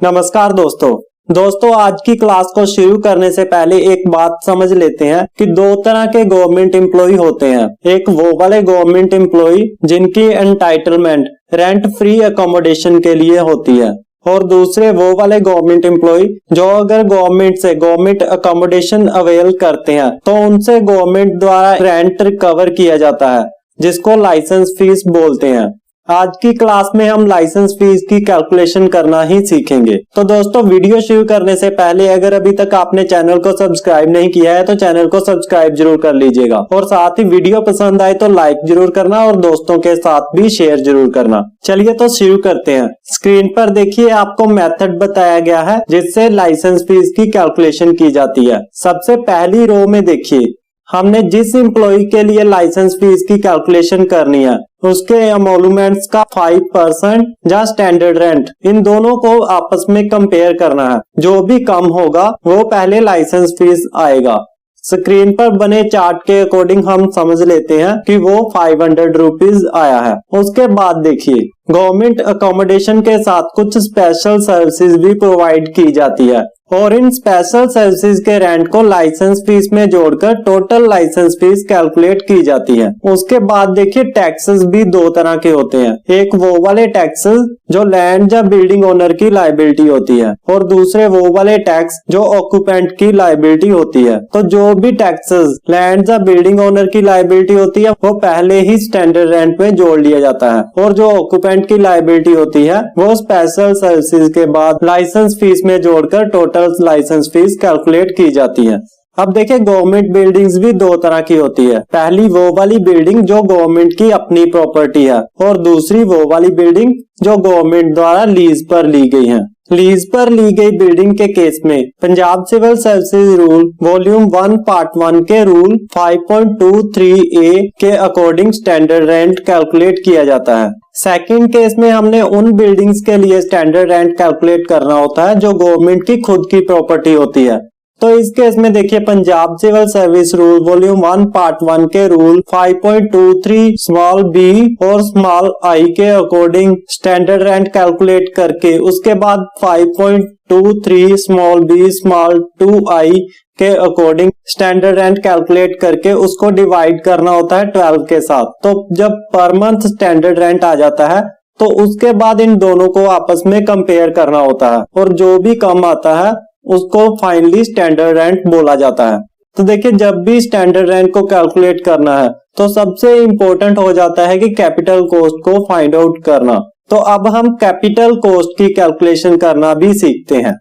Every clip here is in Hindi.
नमस्कार दोस्तों आज की क्लास को शुरू करने से पहले एक बात समझ लेते हैं कि दो तरह के गवर्नमेंट एम्प्लॉय होते हैं। एक वो वाले गवर्नमेंट एम्प्लॉय जिनकी एंटाइटलमेंट रेंट फ्री अकोमोडेशन के लिए होती है, और दूसरे वो वाले गवर्नमेंट एम्प्लॉय जो अगर गवर्नमेंट से गवर्नमेंट अकोमोडेशन अवेल करते हैं तो उनसे गवर्नमेंट द्वारा रेंट रिकवर किया जाता है, जिसको लाइसेंस फीस बोलते हैं। आज की क्लास में हम लाइसेंस फीस की कैलकुलेशन करना ही सीखेंगे। तो दोस्तों वीडियो शुरू करने से पहले अगर अभी तक आपने चैनल को सब्सक्राइब नहीं किया है तो चैनल को सब्सक्राइब जरूर कर लीजिएगा, और साथ ही वीडियो पसंद आए तो लाइक जरूर करना और दोस्तों के साथ भी शेयर जरूर करना। चलिए तो शुरू करते हैं। स्क्रीन पर देखिए आपको मेथड बताया गया है जिससे लाइसेंस फीस की कैलकुलेशन की जाती है। सबसे पहली रो में देखिए हमने जिस एम्प्लॉय के लिए लाइसेंस फीस की कैलकुलेशन करनी है उसके एमोलुमेंट्स का 5% या स्टैंडर्ड रेंट, इन दोनों को आपस में कंपेयर करना है। जो भी कम होगा वो पहले लाइसेंस फीस आएगा। स्क्रीन पर बने चार्ट के अकॉर्डिंग हम समझ लेते हैं कि वो 500 रुपीज आया है। उसके बाद देखिए गवर्नमेंट अकोमोडेशन के साथ कुछ स्पेशल सर्विसेज भी प्रोवाइड की जाती है, और इन स्पेशल सर्विसेज के रेंट को लाइसेंस फीस में जोड़कर टोटल लाइसेंस फीस कैलकुलेट की जाती है। उसके बाद देखिए टैक्सेस भी दो तरह के होते हैं। एक वो वाले टैक्सेस जो लैंड या बिल्डिंग ओनर की लायबिलिटी होती है, और दूसरे वो वाले टैक्स जो ऑक्यूपेंट की लायबिलिटी होती है। तो जो भी टैक्सेस लैंड या बिल्डिंग ओनर की लायबिलिटी होती है वो पहले ही स्टैंडर्ड रेंट में जोड़ लिया जाता है, और जो ऑक्यूपेंट की लायबिलिटी होती है वो स्पेशल सर्विसेज के बाद लाइसेंस फीस में जोड़कर टोटल लाइसेंस फीस कैलकुलेट की जाती है। अब देखिए गवर्नमेंट बिल्डिंग्स भी दो तरह की होती है। पहली वो वाली बिल्डिंग जो गवर्नमेंट की अपनी प्रॉपर्टी है, और दूसरी वो वाली बिल्डिंग जो गवर्नमेंट द्वारा लीज पर ली गई है। लीज पर ली गई बिल्डिंग के केस में Punjab civil services rule volume 1 part 1 के रूल 5.23A के अकॉर्डिंग स्टैंडर्ड रेंट कैलकुलेट किया जाता है। सेकंड केस में हमने उन बिल्डिंग्स के लिए स्टैंडर्ड रेंट कैलकुलेट करना होता है जो गवर्नमेंट की खुद की प्रॉपर्टी होती है। तो इस केस में देखिए Punjab civil service rule volume 1 part 1 के रूल 5.23 स्मॉल बी और स्मॉल आई के अकॉर्डिंग स्टैंडर्ड रेंट कैलकुलेट करके उसके बाद 5.23 स्मॉल बी स्मॉल 2 आई के अकॉर्डिंग स्टैंडर्ड रेंट कैलकुलेट करके उसको डिवाइड करना होता है 12 के साथ। तो जब पर मंथ स्टैंडर्ड रेंट आ जाता है तो उसके बाद इन दोनों को आपस में कंपेयर करना होता है, और जो भी कम आता है उसको फाइनली स्टैंडर्ड रेंट बोला जाता है। तो देखिए जब भी स्टैंडर्ड रेंट को कैलकुलेट करना है तो सबसे इंपॉर्टेंट हो जाता है कि कैपिटल कॉस्ट को फाइंड आउट करना। तो अब हम कैपिटल कॉस्ट की कैलकुलेशन करना भी सीखते हैं।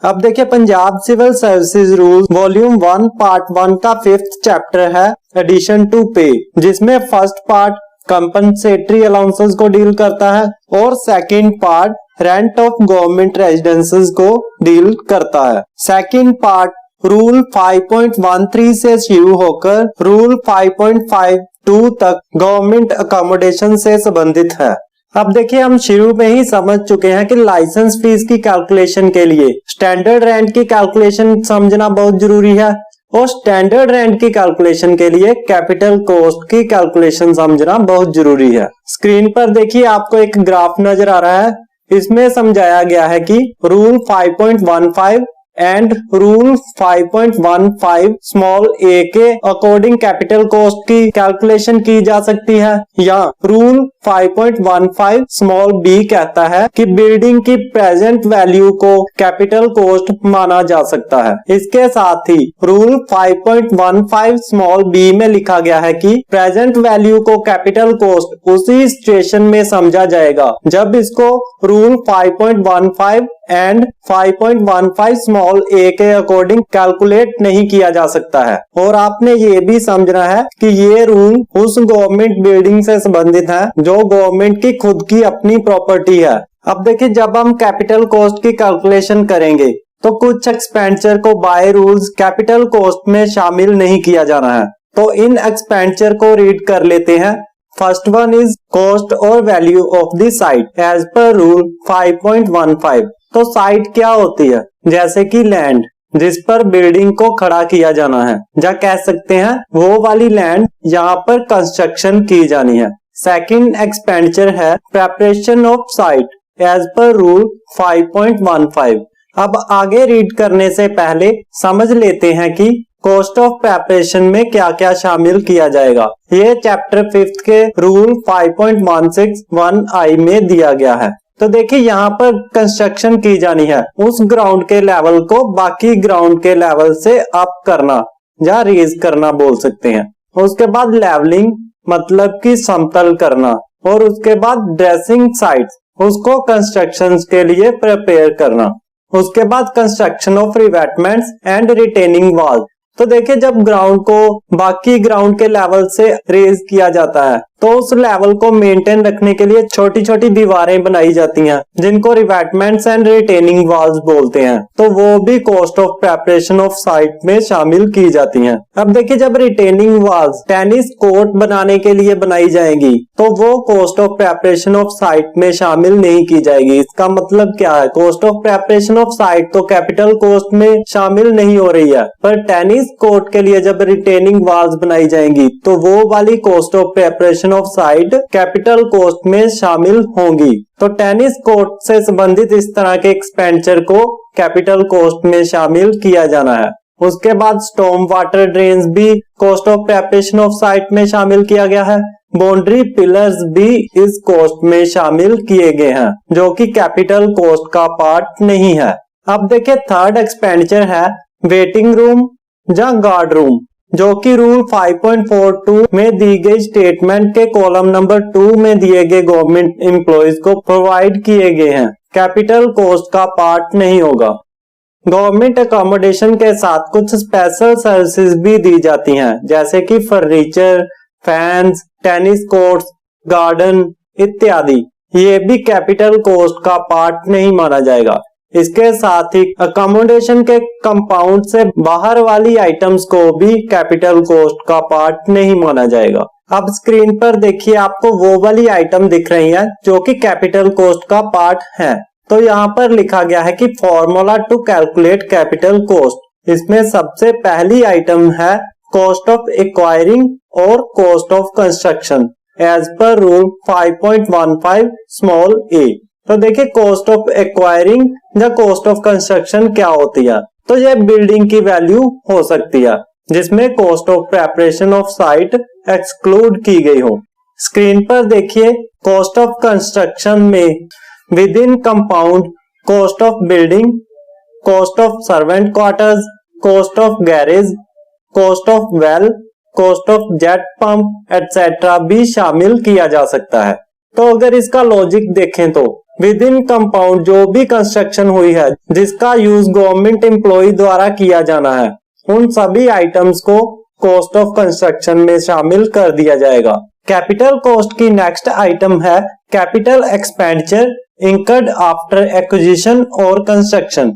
अब देखिए Punjab civil services rule volume 1 part 1 का 5th चैप्टर है एडिशन टू पे, जिसमें फर्स्ट पार्ट कंपनसेटरी अलाउंसेस को डील करता है और second part rent of government residences को डील करता है। सेकंड पार्ट रूल 5.13 से शुरू होकर रूल 5.52 तक गवर्नमेंट अकोमोडेशन से संबंधित है। अब देखिए हम शुरू में ही समझ चुके हैं कि लाइसेंस फीस की कैलकुलेशन के लिए स्टैंडर्ड रेंट की कैलकुलेशन समझना बहुत जरूरी है, और स्टैंडर्ड रेंट की कैलकुलेशन के लिए कैपिटल कॉस्ट की कैलकुलेशन समझना बहुत जरूरी है। स्क्रीन पर देखिए आपको एक ग्राफ नजर आ रहा है। इसमें समझाया गया है कि रूल 5.15 एंड रूल 5.15 स्मॉल ए के अकॉर्डिंग कैपिटल कॉस्ट की कैलकुलेशन की जा सकती है, या रूल 5.15 स्मॉल बी कहता है कि बिल्डिंग की प्रेजेंट वैल्यू को कैपिटल कॉस्ट माना जा सकता है। इसके साथ ही रूल 5.15 स्मॉल बी में लिखा गया है कि प्रेजेंट वैल्यू को कैपिटल कॉस्ट उसी सिचुएशन में समझा जाएगा जब इसको रूल 5.15 एंड 5.15 स्मॉल ए के अकॉर्डिंग कैलकुलेट नहीं किया जा सकता है। और आपने ये भी समझना है कि ये रूल उस गवर्नमेंट बिल्डिंग से संबंधित है जो गवर्नमेंट की खुद की अपनी प्रॉपर्टी है। अब देखिए जब हम कैपिटल कॉस्ट की कैलकुलेशन करेंगे तो कुछ एक्सपेंडिचर को बाय रूल्स कैपिटल कॉस्ट में शामिल नहीं किया जाना है। तो इन एक्सपेंडिचर को रीड कर लेते हैं। फर्स्ट वन इज कॉस्ट और value of the site as per rule 5.15। तो साइट क्या होती है? जैसे कि लैंड जिस पर बिल्डिंग को खड़ा किया जाना है, या कह सकते हैं वो वाली लैंड यहाँ पर कंस्ट्रक्शन की जानी है। सेकंड एक्सपेंडिचर है preparation of site as per rule 5.15। अब आगे रीड करने से पहले समझ लेते हैं कि कॉस्ट ऑफ प्रिपरेशन में क्या क्या शामिल किया जाएगा। ये चैप्टर 5 के रूल 5.161I में दिया गया है। तो देखिए यहाँ पर कंस्ट्रक्शन की जानी है, उस ग्राउंड के लेवल को बाकी ग्राउंड के लेवल से अप करना या रेज करना बोल सकते हैं। उसके बाद लेवलिंग मतलब कि समतल करना, और उसके बाद ड्रेसिंग साइट्स, उसको कंस्ट्रक्शन के लिए प्रिपेयर करना। उसके बाद construction of revetments and retaining wall. तो देखिए जब ग्राउंड को बाकी ग्राउंड के लेवल से रेज किया जाता है तो उस लेवल को मेंटेन रखने के लिए छोटी छोटी दीवारें बनाई जाती हैं जिनको रिवेटमेंट्स एंड रिटेनिंग वॉल्स बोलते हैं। तो वो भी cost of preparation of site में शामिल की जाती हैं। अब देखिए जब रिटेनिंग वॉल्स टेनिस कोर्ट बनाने के लिए बनाई जाएंगी तो वो cost of preparation of site में शामिल नहीं की जाएगी। इसका मतलब क्या है, cost of preparation of site तो कैपिटल कॉस्ट में शामिल नहीं हो रही है, पर टेनिस कोर्ट के लिए जब रिटेनिंग वॉल्स बनाई जाएंगी तो वो वाली cost of preparation of site capital cost में शामिल होंगी। तो टेनिस कोर्ट से संबंधित इस तरह के एक्सपेंडिचर को कैपिटल कॉस्ट में शामिल किया जाना है। उसके बाद स्टॉर्म वाटर ड्रेन्स भी cost of preparation of site में शामिल किया गया है। बाउंड्री पिलर्स भी इस कॉस्ट में शामिल किए गए हैं जो कि कैपिटल कॉस्ट का पार्ट नहीं है। अब देखिए थर्ड एक्सपेंडिचर है वेटिंग रूम या गार्ड रूम, जो कि रूल 5.42 में दी गई स्टेटमेंट के कॉलम नंबर 2 में दिए गए गवर्नमेंट एम्प्लॉइज को प्रोवाइड किए गए हैं, कैपिटल कॉस्ट का पार्ट नहीं होगा। गवर्नमेंट अकोमोडेशन के साथ कुछ स्पेशल सर्विसेज भी दी जाती हैं जैसे कि furniture, fans, tennis courts, garden इत्यादि। ये भी कैपिटल कॉस्ट का पार्ट नहीं माना जाएगा। इसके साथ ही अकोमोडेशन के कंपाउंड से बाहर वाली आइटम्स को भी कैपिटल कॉस्ट का पार्ट नहीं माना जाएगा। अब स्क्रीन पर देखिए आपको वो वाली आइटम दिख रही है जो कि कैपिटल कॉस्ट का पार्ट है। तो यहाँ पर लिखा गया है कि formula to calculate capital cost. इसमें सबसे पहली आइटम है कॉस्ट ऑफ एक्वायरिंग और cost of construction as per rule 5.15 small a। तो देखिए कॉस्ट ऑफ एक्वायरिंग या कॉस्ट ऑफ कंस्ट्रक्शन क्या होती है। तो ये बिल्डिंग की वैल्यू हो सकती है जिसमें cost of preparation of site exclude की गई हो। स्क्रीन पर देखिए कॉस्ट ऑफ कंस्ट्रक्शन में with in compound cost of building, cost of servant quarters, cost of garage, cost of well, cost of jet pump etcetera भी शामिल किया जा सकता है। तो अगर इसका लॉजिक देखें तो विद इन कंपाउंड जो भी कंस्ट्रक्शन हुई है जिसका यूज गवर्नमेंट एम्प्लॉय द्वारा किया जाना है उन सभी आइटम्स को कॉस्ट ऑफ कंस्ट्रक्शन में शामिल कर दिया जाएगा। कैपिटल कॉस्ट की नेक्स्ट आइटम है capital expenditure incurred after acquisition और कंस्ट्रक्शन।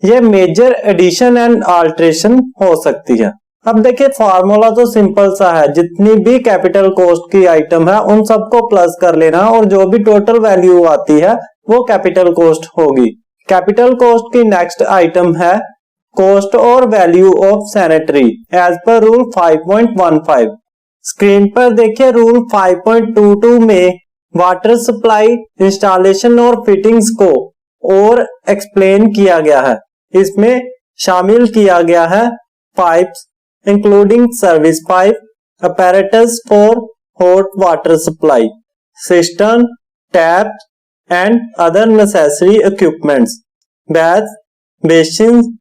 ये मेजर एडिशन एंड अल्टरेशन हो सकती है। अब देखिए फार्मूला तो सिंपल सा है, जितनी भी कैपिटल कॉस्ट की आइटम है उन सबको प्लस कर लेना और जो भी टोटल वैल्यू आती है वो कैपिटल कॉस्ट होगी। कैपिटल कॉस्ट की नेक्स्ट आइटम है कॉस्ट और value of sanitary as per rule 5.15। Screen पर देखिए रूल 5.22 में वाटर सप्लाई इंस्टॉलेशन और फिटिंग्स को और एक्सप्लेन किया गया है। इसमें शामिल किया गया है pipes including service pipe, apparatus for hot water supply, cistern, taps and other necessary equipments, baths, basins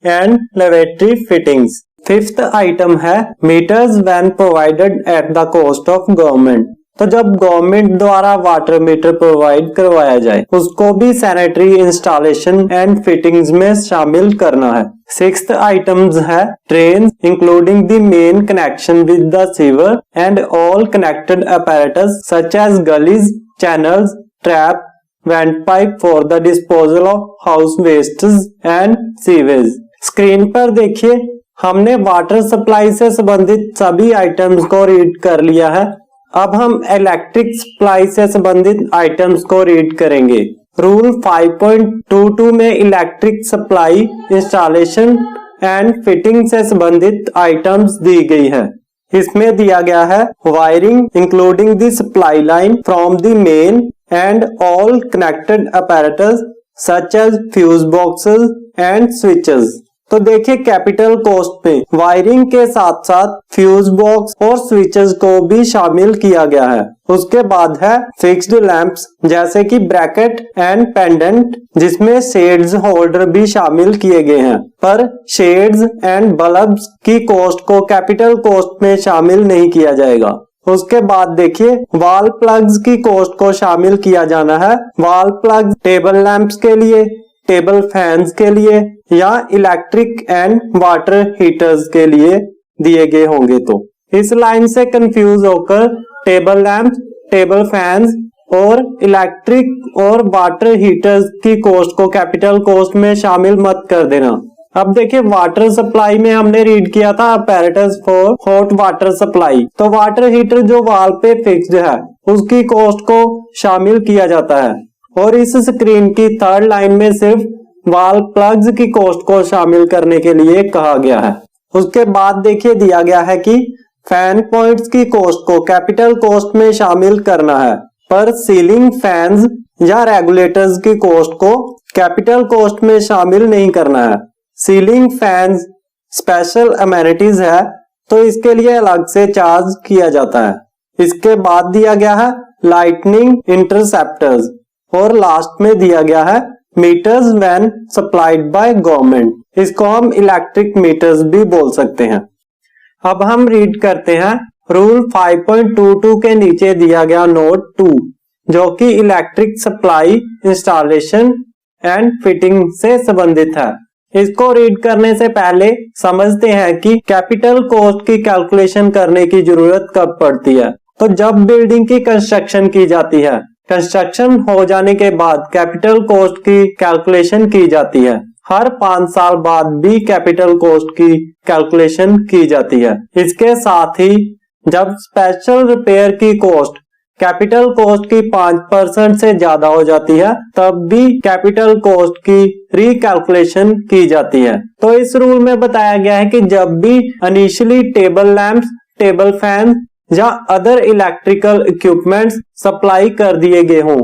and lavatory fittings. Fifth item है meters when provided at the cost of government। तो जब गवर्नमेंट द्वारा वाटर मीटर प्रोवाइड करवाया जाए उसको भी सैनिटरी इंस्टॉलेशन एंड फिटिंग्स में शामिल करना है। सिक्स्थ आइटम्स है drain including the main connection with the sewer and all connected apparatus such as gullies, channels, trap, vent pipe for the disposal of house wastes and sewage. Screen पर देखिए हमने वाटर सप्लाई से संबंधित सभी आइटम्स को रीड कर लिया है। अब हम इलेक्ट्रिक सप्लाई से संबंधित आइटम्स को रीड करेंगे। रूल 5.22 में electric supply installation and fitting से संबंधित आइटम्स दी गई है। इसमें दिया गया है wiring including the supply line from the main and all connected apparatus such as fuse boxes and switches। तो देखिए कैपिटल कॉस्ट में वायरिंग के साथ साथ फ्यूज बॉक्स और स्विचेस को भी शामिल किया गया है। उसके बाद है फिक्स्ड लैंप्स जैसे कि ब्रैकेट एंड पेंडेंट जिसमें शेड्स होल्डर भी शामिल किए गए हैं, पर शेड्स एंड बल्ब्स की कॉस्ट को कैपिटल कॉस्ट में शामिल नहीं किया जाएगा। उसके बाद देखिए वॉल प्लग्स की कॉस्ट को शामिल किया जाना है। वॉल प्लग्स टेबल लैंप्स के लिए, टेबल फैंस के लिए या इलेक्ट्रिक एंड वाटर हीटर्स के लिए दिए गए होंगे। तो इस लाइन से कंफ्यूज होकर टेबल लैंप्स, टेबल फैंस और इलेक्ट्रिक और वाटर हीटर्स की कॉस्ट को कैपिटल कॉस्ट में शामिल मत कर देना। अब देखिए वाटर सप्लाई में हमने रीड किया था apparatus for hot water supply. तो वाटर हीटर जो वॉल पे फिक्स्ड है उसकी कॉस्ट को शामिल किया जाता है और इस स्क्रीन की थर्ड लाइन में सिर्फ वॉल प्लग्स की कॉस्ट को शामिल करने के लिए कहा गया है। उसके बाद देखिए दिया गया है कि फैन पॉइंट्स की कॉस्ट को कैपिटल कॉस्ट में शामिल करना है, पर सीलिंग फैंस या रेगुलेटर्स की कॉस्ट को कैपिटल कॉस्ट में शामिल नहीं करना है। सीलिंग फैंस स्पेशल अमेनिटीज है तो इसके लिए अलग से चार्ज किया जाता है। इसके बाद दिया गया है लाइटनिंग इंटरसेप्टर्स और लास्ट में दिया गया है meters when supplied by government. इसको हम इलेक्ट्रिक मीटर्स भी बोल सकते हैं। अब हम रीड करते हैं रूल 5.22 के नीचे दिया गया नोट 2 जो कि electric supply, installation and fitting से संबंधित है। इसको रीड करने से पहले समझते हैं कि कैपिटल कॉस्ट की कैलकुलेशन करने की जरूरत कब पड़ती है। तो जब बिल्डिंग की कंस्ट्रक्शन की जाती है, कंस्ट्रक्शन हो जाने के बाद कैपिटल कॉस्ट की कैलकुलेशन की जाती है। हर 5 साल बाद भी कैपिटल कॉस्ट की कैलकुलेशन की जाती है। इसके साथ ही जब स्पेशल रिपेयर की कॉस्ट कैपिटल कॉस्ट की 5% से ज्यादा हो जाती है तब भी कैपिटल कॉस्ट की रिकैलकुलेशन की जाती है। तो इस रूल में बताया गया है कि जब भी initially table lamps, table fan या अदर इलेक्ट्रिकल इक्विपमेंट्स सप्लाई कर दिए गए हों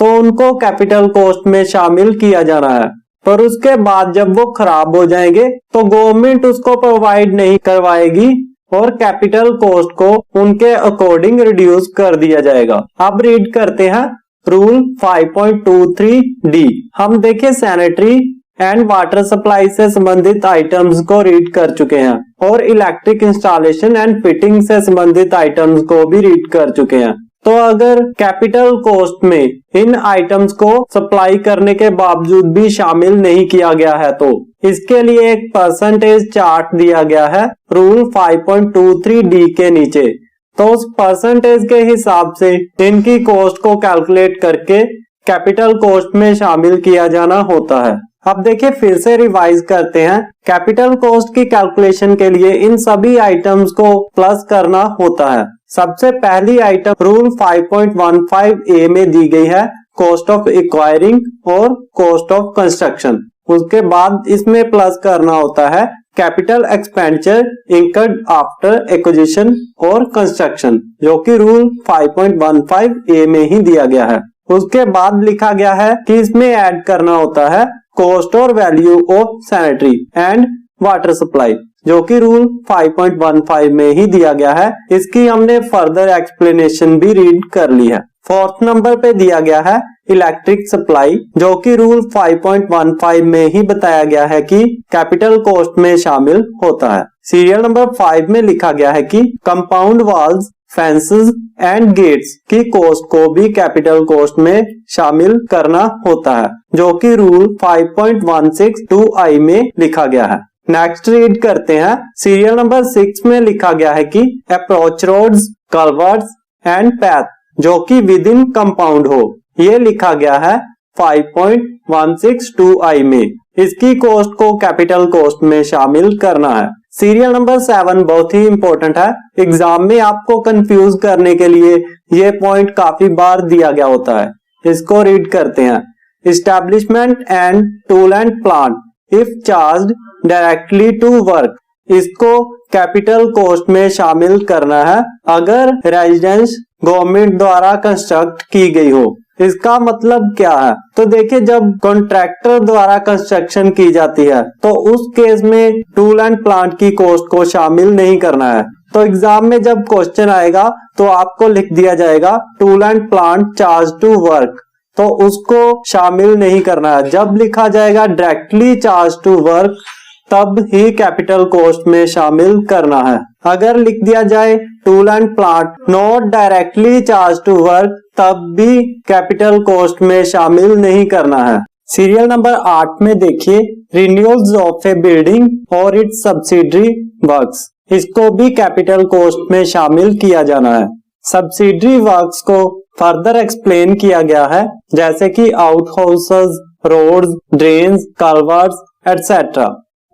तो उनको कैपिटल कॉस्ट में शामिल किया जाना है, पर उसके बाद जब वो खराब हो जाएंगे तो गवर्नमेंट उसको प्रोवाइड नहीं करवाएगी और कैपिटल कॉस्ट को उनके अकॉर्डिंग रिड्यूस कर दिया जाएगा। अब रीड करते हैं रूल 5.23D। हम देखे सैनिटरी एंड वाटर सप्लाई से संबंधित आइटम्स को रीड कर चुके हैं और इलेक्ट्रिक इंस्टॉलेशन एंड फिटिंग से संबंधित आइटम्स को भी रीड कर चुके हैं। तो अगर कैपिटल कॉस्ट में इन आइटम्स को सप्लाई करने के बावजूद भी शामिल नहीं किया गया है तो इसके लिए एक परसेंटेज चार्ट दिया गया है रूल 5.23D के नीचे। तो उस परसेंटेज के हिसाब से इनकी कॉस्ट को कैलकुलेट करके कैपिटल कॉस्ट में शामिल किया जाना होता है। अब देखिए फिर से रिवाइज करते हैं। कैपिटल कॉस्ट की कैलकुलेशन के लिए इन सभी आइटम्स को प्लस करना होता है। सबसे पहली आइटम रूल 5.15A में दी गई है कॉस्ट ऑफ एक्वायरिंग और कॉस्ट ऑफ कंस्ट्रक्शन। उसके बाद इसमें प्लस करना होता है capital expenditure incurred after acquisition और कंस्ट्रक्शन जो कि रूल 5.15A में ही दिया गया है। उसके बाद लिखा गया है कि इसमें ऐड करना होता है कॉस्ट और value of sanitary and water supply जो कि रूल 5.15 में ही दिया गया है। इसकी हमने फर्दर एक्सप्लेनेशन भी रीड कर ली है। 4th नंबर पे दिया गया है इलेक्ट्रिक सप्लाई जो कि रूल 5.15 में ही बताया गया है कि कैपिटल कॉस्ट में शामिल होता है। सीरियल नंबर 5 में लिखा गया है कि compound walls, fences and gates की कॉस्ट को भी कैपिटल कॉस्ट में शामिल करना होता है जो कि रूल 5.162I में लिखा गया है। नेक्स्ट रीड करते हैं। सीरियल नंबर 6 में लिखा गया है कि अप्रोच रोड्स, कल्वर्ट्स एंड पैथ जो कि विद इन कंपाउंड हो, ये लिखा गया है 5.162I में। इसकी कॉस्ट को कैपिटल कॉस्ट में शामिल करना है। सीरियल नंबर 7 बहुत ही इंपॉर्टेंट है। एग्जाम में आपको कंफ्यूज करने के लिए ये पॉइंट काफी बार दिया गया होता है। इसको रीड करते हैं। Establishment and tool and plant if charged directly to work, इसको कैपिटल कॉस्ट में शामिल करना है अगर रेजिडेंस गवर्नमेंट द्वारा कंस्ट्रक्ट की गई हो। इसका मतलब क्या है? तो देखिए, जब कॉन्ट्रैक्टर द्वारा कंस्ट्रक्शन की जाती है तो उस केस में टूल एंड प्लांट की कॉस्ट को शामिल नहीं करना है। तो एग्जाम में जब क्वेश्चन आएगा तो आपको लिख दिया जाएगा tool and plant charge to work, तो उसको शामिल नहीं करना है। जब लिखा जाएगा डायरेक्टली चार्ज टू वर्क तब ही कैपिटल कॉस्ट में शामिल करना है। अगर लिख दिया जाए tool and plant not directly charge to work तब भी कैपिटल कॉस्ट में शामिल नहीं करना है। सीरियल नंबर 8 में देखिए, renewals of a building or its subsidiary works, इसको भी कैपिटल कॉस्ट में शामिल किया जाना है। सब्सिडरी वर्क्स को फर्दर एक्सप्लेन किया गया है, जैसे कि outhouses, roads, drains, culverts etcetera.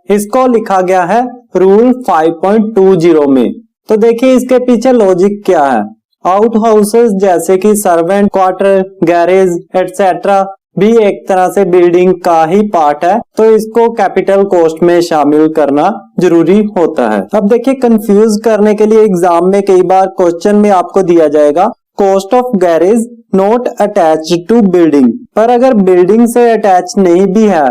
इसको लिखा गया है रूल 5.20 में। तो देखिए इसके पीछे लॉजिक क्या है। आउट हाउसेस जैसे कि सर्वेंट क्वार्टर, गैरेज एटसेट्रा भी एक तरह से बिल्डिंग का ही पार्ट है, तो इसको कैपिटल कॉस्ट में शामिल करना जरूरी होता है। अब देखिए, कंफ्यूज करने के लिए एग्जाम में कई बार क्वेश्चन में आपको दिया जाएगा cost of garage not attached to building, पर अगर बिल्डिंग से अटैच नहीं भी है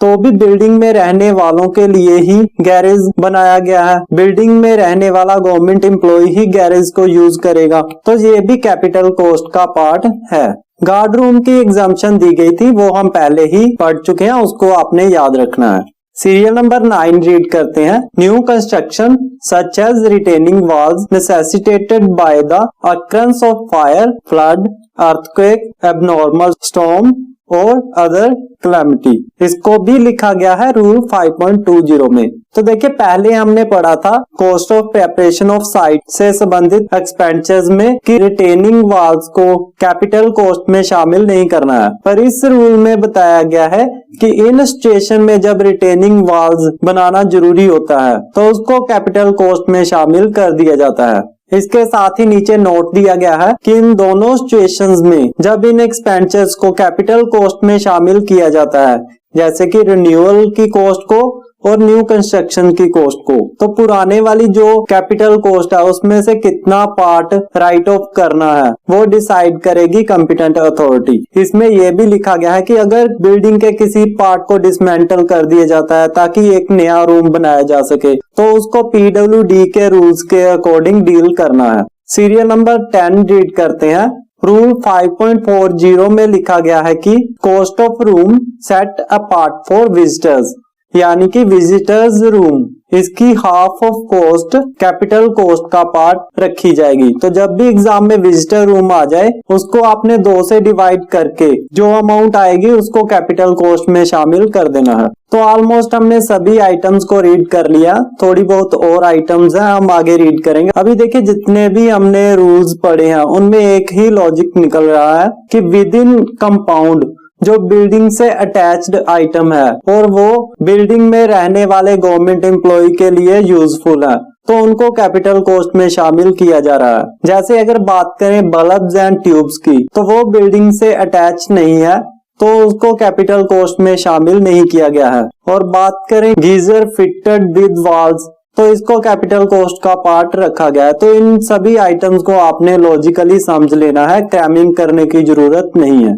तो भी बिल्डिंग में रहने वालों के लिए ही गैरेज बनाया गया है। बिल्डिंग में रहने वाला गवर्नमेंट एम्प्लॉय ही गैरेज को यूज करेगा, तो ये भी कैपिटल कॉस्ट का पार्ट है। गार्ड रूम की एग्जाम्पशन दी गई थी, वो हम पहले ही पढ़ चुके हैं, उसको आपने याद रखना है। सीरियल नंबर 9 रीड करते हैं। New construction such as retaining walls necessitated by the occurrence of fire, flood, earthquake, abnormal storm और अदर क्लैमिटी, इसको भी लिखा गया है रूल 5.20 में। तो देखिए, पहले हमने पढ़ा था cost of preparation of site से संबंधित एक्सपेंचर्स में कि रिटेनिंग वॉल्स को कैपिटल कॉस्ट में शामिल नहीं करना है, पर इस रूल में बताया गया है कि इन सिचुएशन में जब रिटेनिंग वॉल्स बनाना जरूरी होता है तो उसको कैपिटल कॉस्ट में शामिल कर दिया जाता है। इसके साथ ही नीचे नोट दिया गया है कि इन दोनों सिचुएशंस में जब इन एक्सपेंचर्स को कैपिटल कॉस्ट में शामिल किया जाता है, जैसे कि रिन्यूअल की कॉस्ट को और न्यू कंस्ट्रक्शन की कॉस्ट को, तो पुराने वाली जो कैपिटल कॉस्ट है उसमें से कितना पार्ट राइट ऑफ करना है वो डिसाइड करेगी कंपिटेंट अथॉरिटी। इसमें यह भी लिखा गया है कि अगर बिल्डिंग के किसी पार्ट को डिसमेंटल कर दिया जाता है ताकि एक नया रूम बनाया जा सके, तो उसको PWD के रूल्स के अकॉर्डिंग डील करना है। सीरियल नंबर 10 रीड करते हैं। रूल 5.40 में लिखा गया है कि cost of room set apart for visitors, यानी कि विजिटर्स रूम, इसकी half of cost capital cost का पार्ट रखी जाएगी। तो जब भी एग्जाम में विजिटर रूम आ जाए उसको आपने 2 से डिवाइड करके जो अमाउंट आएगी उसको कैपिटल कॉस्ट में शामिल कर देना है। तो ऑलमोस्ट हमने सभी आइटम्स को रीड कर लिया, थोड़ी बहुत और आइटम्स हैं, हम आगे रीड करेंगे। अभी देखिए, जितने भी हमने रूल्स पढ़े हैं उनमें एक ही लॉजिक निकल रहा है कि विद इन कंपाउंड जो बिल्डिंग से अटैच्ड आइटम है और वो बिल्डिंग में रहने वाले गवर्नमेंट एम्प्लॉय के लिए यूजफुल है, तो उनको कैपिटल कॉस्ट में शामिल किया जा रहा है। जैसे अगर बात करें बल्ब्स एंड ट्यूब्स की, तो वो बिल्डिंग से अटैच नहीं है तो उसको कैपिटल कॉस्ट में शामिल नहीं किया गया है। और बात करें गीजर फिटेड विद वॉल्स, तो इसको कैपिटल कॉस्ट का पार्ट रखा गया है। तो इन सभी आइटम्स को आपने लॉजिकली समझ लेना है, क्रैमिंग करने की जरूरत नहीं है।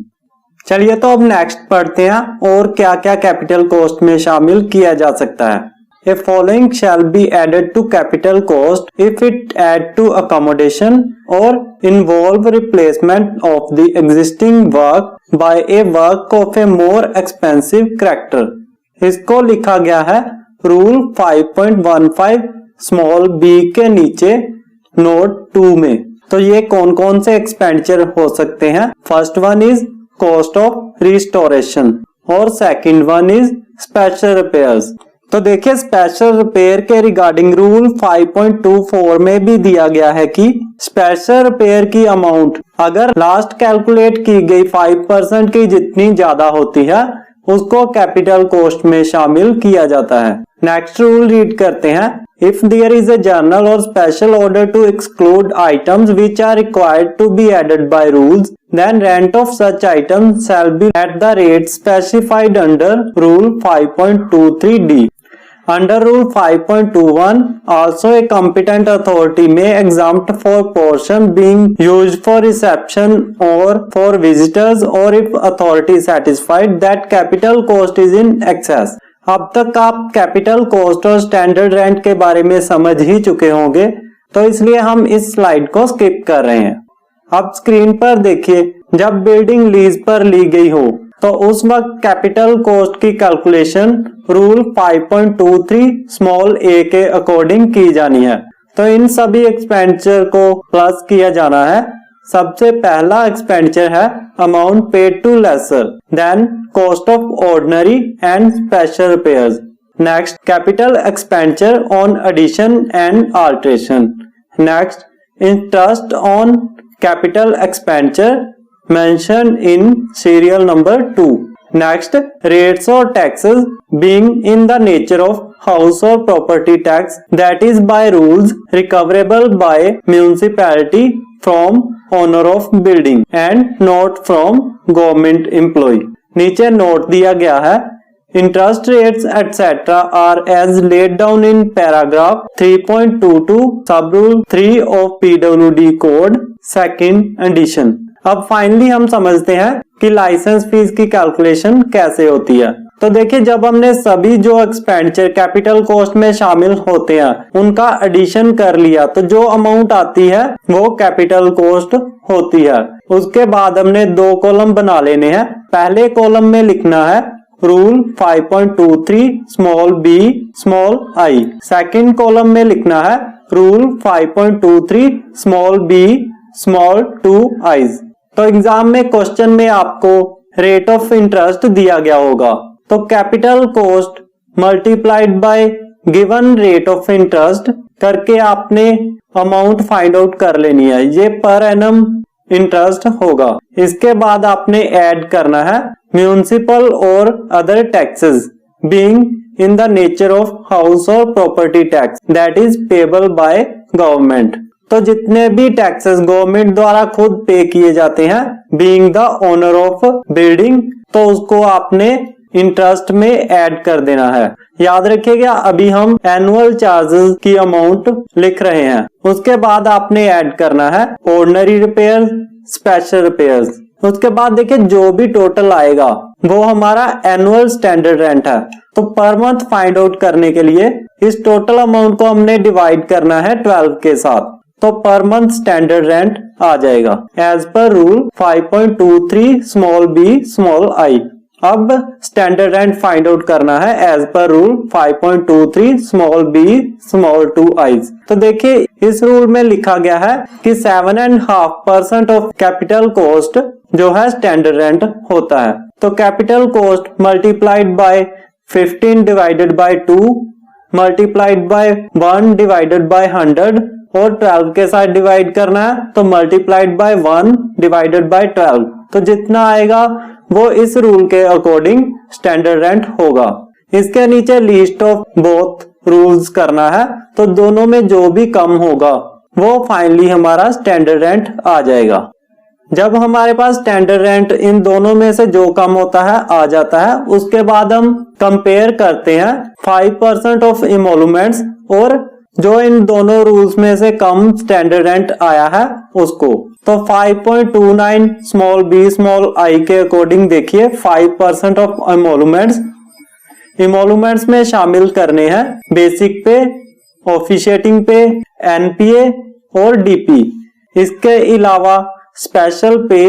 चलिए तो अब नेक्स्ट पढ़ते हैं और क्या क्या कैपिटल कॉस्ट में शामिल किया जा सकता है। A following shall be added to capital cost if it add to accommodation or involve replacement of the existing work by a work of a more expensive character। इसको लिखा गया है रूल 5.15 स्मॉल b के नीचे नोट 2 में। तो ये कौन कौन से एक्सपेंडिचर हो सकते हैं? First one is cost of restoration और second one is special repairs. तो देखिए, स्पेशल रिपेयर के रिगार्डिंग रूल 5.24 में भी दिया गया है कि स्पेशल रिपेयर की अमाउंट अगर लास्ट कैलकुलेट की गई 5% की जितनी ज्यादा होती है उसको कैपिटल कॉस्ट में शामिल किया जाता है। नेक्स्ट रूल रीड करते हैं। If there is a general or special order to exclude items which are required to be added by rules, then rent of such items shall be at the rate specified under rule 5.23d। Under Rule 5.21, also a competent authority may exempt for portion being used for reception or for visitors, or if authority is satisfied that capital cost is in excess. अब तक आप कैपिटल कॉस्ट और स्टैंडर्ड रेंट के बारे में समझ ही चुके होंगे, तो इसलिए हम इस स्लाइड को स्किप कर रहे हैं। अब स्क्रीन पर देखिए, जब बिल्डिंग लीज पर ली गई हो तो उस वक्त कैपिटल कॉस्ट की कैलकुलेशन रूल 5.23 स्मॉल a के अकॉर्डिंग की जानी है। तो इन सभी एक्सपेंडिचर को प्लस किया जाना है। सबसे पहला एक्सपेंडिचर है amount paid to lessor, then cost of ordinary and special repairs, next capital expenditure on addition and alteration, next interest on capital expenditure mentioned in serial number 2. Next, rates or taxes being in the nature of house or property tax, that is by rules recoverable by municipality from owner of building and not from government employee. नीचे नोट दिया गया है, interest rates etc. are as laid down in paragraph 3.22 subrule 3 of PWD code second edition. अब फाइनली हम समझते हैं कि लाइसेंस फीस की कैलकुलेशन कैसे होती है। तो देखिए, जब हमने सभी जो एक्सपेंडिचर कैपिटल कॉस्ट में शामिल होते हैं उनका एडिशन कर लिया, तो जो अमाउंट आती है वो कैपिटल कॉस्ट होती है। उसके बाद हमने दो कॉलम बना लेने हैं। पहले कॉलम में लिखना है rule 5.23 small b small i, second column में लिखना है rule 5.23 small b small 2i। तो एग्जाम में क्वेश्चन में आपको रेट ऑफ इंटरेस्ट दिया गया होगा, तो capital cost multiplied by given rate of interest करके आपने अमाउंट फाइंड आउट कर लेनी है। ये पर एनम इंटरेस्ट होगा। इसके बाद आपने ऐड करना है municipal or other taxes being in the nature of house or property tax, that is payable by government. तो जितने भी टैक्सेस गवर्नमेंट द्वारा खुद पे किए जाते हैं being the owner of building, तो उसको आपने इंटरेस्ट में ऐड कर देना है। याद रखिएगा, अभी हम एनुअल चार्जेस की अमाउंट लिख रहे हैं। उसके बाद आपने ऐड करना है ऑर्डिनरी रिपेयर, स्पेशल रिपेयर्स। उसके बाद देखिए, जो भी टोटल आएगा वो हमारा एनुअल स्टैंडर्ड रेंट है। तो पर मंथ फाइंड आउट करने के लिए इस टोटल अमाउंट को हमने डिवाइड करना है 12 के साथ, तो पर मंथ स्टैंडर्ड रेंट आ जाएगा as per rule 5.23 small b small i। अब स्टैंडर्ड रेंट फाइंड आउट करना है as per rule 5.23 small b small 2i। तो देखिए, इस रूल में लिखा गया है कि 7.5% ऑफ कैपिटल कॉस्ट जो है स्टैंडर्ड रेंट होता है। तो capital cost multiplied by 15 divided by 2 multiplied by 1 divided by 100 और 12 के साथ डिवाइड करना है, तो मल्टीप्लाइड बाय 1 डिवाइडेड बाय 12। तो जितना आएगा वो इस रूल के अकॉर्डिंग स्टैंडर्ड रेंट होगा। इसके नीचे लिस्ट ऑफ बोथ रूल्स करना है, तो दोनों में जो भी कम होगा वो फाइनली हमारा स्टैंडर्ड रेंट आ जाएगा। जब हमारे पास स्टैंडर्ड रेंट इन दोनों में से जो कम होता है आ जाता है, उसके बाद हम कंपेयर करते हैं 5% ऑफ इमोलूमेंट्स और जो इन दोनों रूल्स में से कम स्टैंडर्ड रेंट आया है उसको। तो 5.29 स्मॉल b स्मॉल i के अकॉर्डिंग देखिए 5% ऑफ इमोलूमेंट्स में शामिल करने हैं बेसिक पे, ऑफिशिएटिंग पे, एनपीए और डीपी। इसके अलावा स्पेशल पे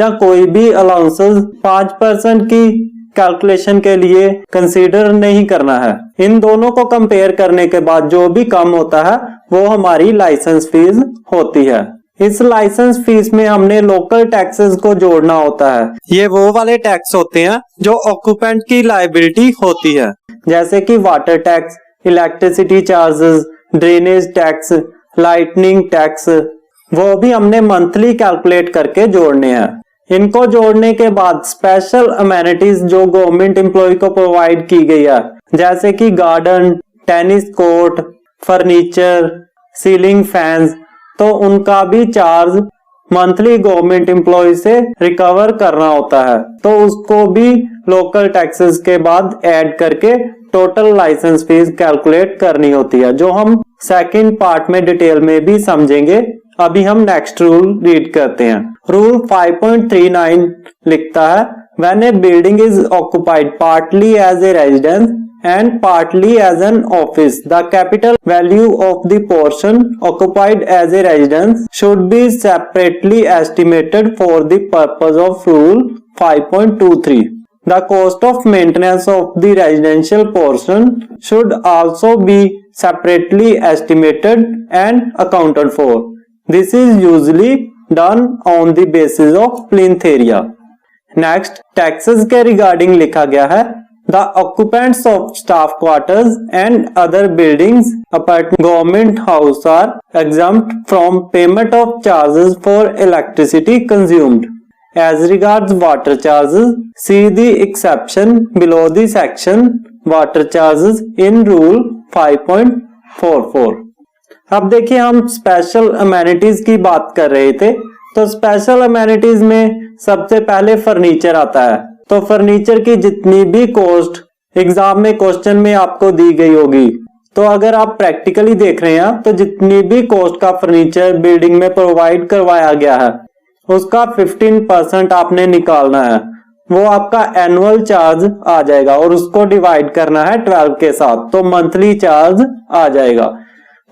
या कोई भी अलाउंसेस 5% की कैलकुलेशन के लिए कंसीडर नहीं करना है। इन दोनों को कंपेयर करने के बाद जो भी कम होता है वो हमारी लाइसेंस फीस होती है। इस लाइसेंस फीस में हमने लोकल टैक्सेस को जोड़ना होता है। ये वो वाले टैक्स होते हैं जो ऑक्यूपेंट की लायबिलिटी होती है, जैसे कि water tax, electricity charges, drainage tax, lightning tax, वो भी हमने मंथली कैलकुलेट करके जोड़ने हैं। इनको जोड़ने के बाद स्पेशल अमेनिटीज जो गवर्नमेंट एम्प्लॉय को प्रोवाइड की गई है, जैसे कि garden, tennis court, furniture, ceiling fans, तो उनका भी चार्ज मंथली गवर्नमेंट एम्प्लॉय से रिकवर करना होता है। तो उसको भी लोकल टैक्सेस के बाद ऐड करके टोटल लाइसेंस फीस कैलकुलेट करनी होती है, जो हम सेकंड पार्ट में डिटेल में भी समझेंगे। अभी हम नेक्स्ट रूल रीड करते हैं। रूल 5.39 लिखता है, when a building is occupied partly as a residence and partly as an office, the capital value of the portion occupied as a residence should be separately estimated for the purpose of Rule 5.23. The cost of maintenance of the residential portion should also be separately estimated and accounted for. This is usually done on the basis of plinth area. Next, taxes के रिगार्डिंग लिखा गया है, the occupants of staff quarters and other buildings apart government house are exempt from payment of charges for electricity consumed. As regards water charges, see the exception below the section water charges in Rule 5.44. अब देखिए, हम स्पेशल अमेनिटीज की बात कर रहे थे, तो स्पेशल अमेनिटीज में सबसे पहले फर्नीचर आता है। तो फर्नीचर की जितनी भी कॉस्ट एग्जाम में क्वेश्चन में आपको दी गई होगी, तो अगर आप प्रैक्टिकली देख रहे हैं तो जितनी भी कॉस्ट का फर्नीचर बिल्डिंग में प्रोवाइड करवाया गया है उसका 15% आपने निकालना है। वो आपका एनुअल चार्ज आ जाएगा और उसको डिवाइड करना है 12 के साथ, तो मंथली चार्ज आ जाएगा।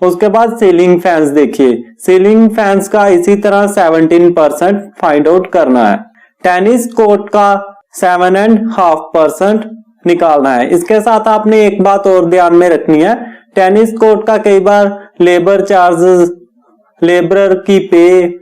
उसके बाद सीलिंग फैंस देखिए, सीलिंग फैंस का इसी तरह 17% फाइंड आउट करना है। टेनिस कोर्ट का 7.5% निकालना है। इसके साथ आपने एक बात और ध्यान में रखनी है, टेनिस कोर्ट का कई बार लेबर चार्जेस, लेबर की पे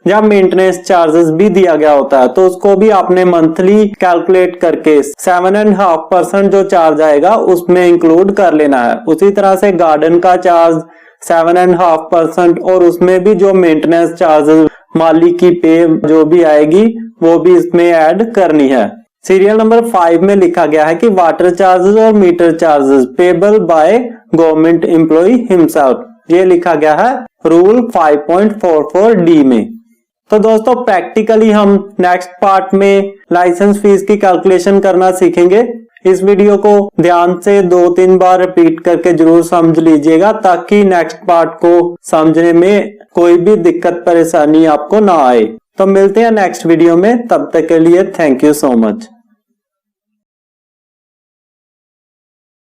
या मेंटेनेंस चार्जेस भी दिया गया होता है, तो उसको भी आपने मंथली कैलकुलेट करके 7.5% जो चार्ज आएगा उसमें इंक्लूड कर लेना है। उसी तरह से गार्डन का चार्ज 7.5% और उसमें भी जो मेंटेनेंस चार्जेस, माली की पे जो भी आएगी वो भी इसमें ऐड करनी है। सीरियल नंबर 5 में लिखा गया है कि वाटर चार्जेस और meter charges payable by government employ himself, ये लिखा गया है रूल 5.44 डी में। तो दोस्तों प्रैक्टिकली हम नेक्स्ट पार्ट में लाइसेंस फीस की कैलकुलेशन करना सीखेंगे। इस वीडियो को ध्यान से 2-3 बार रिपीट करके जरूर समझ लीजिएगा, ताकि नेक्स्ट पार्ट को समझने में कोई भी दिक्कत परेशानी आपको ना आए। तो मिलते हैं नेक्स्ट वीडियो में, तब तक के लिए थैंक यू सो मच।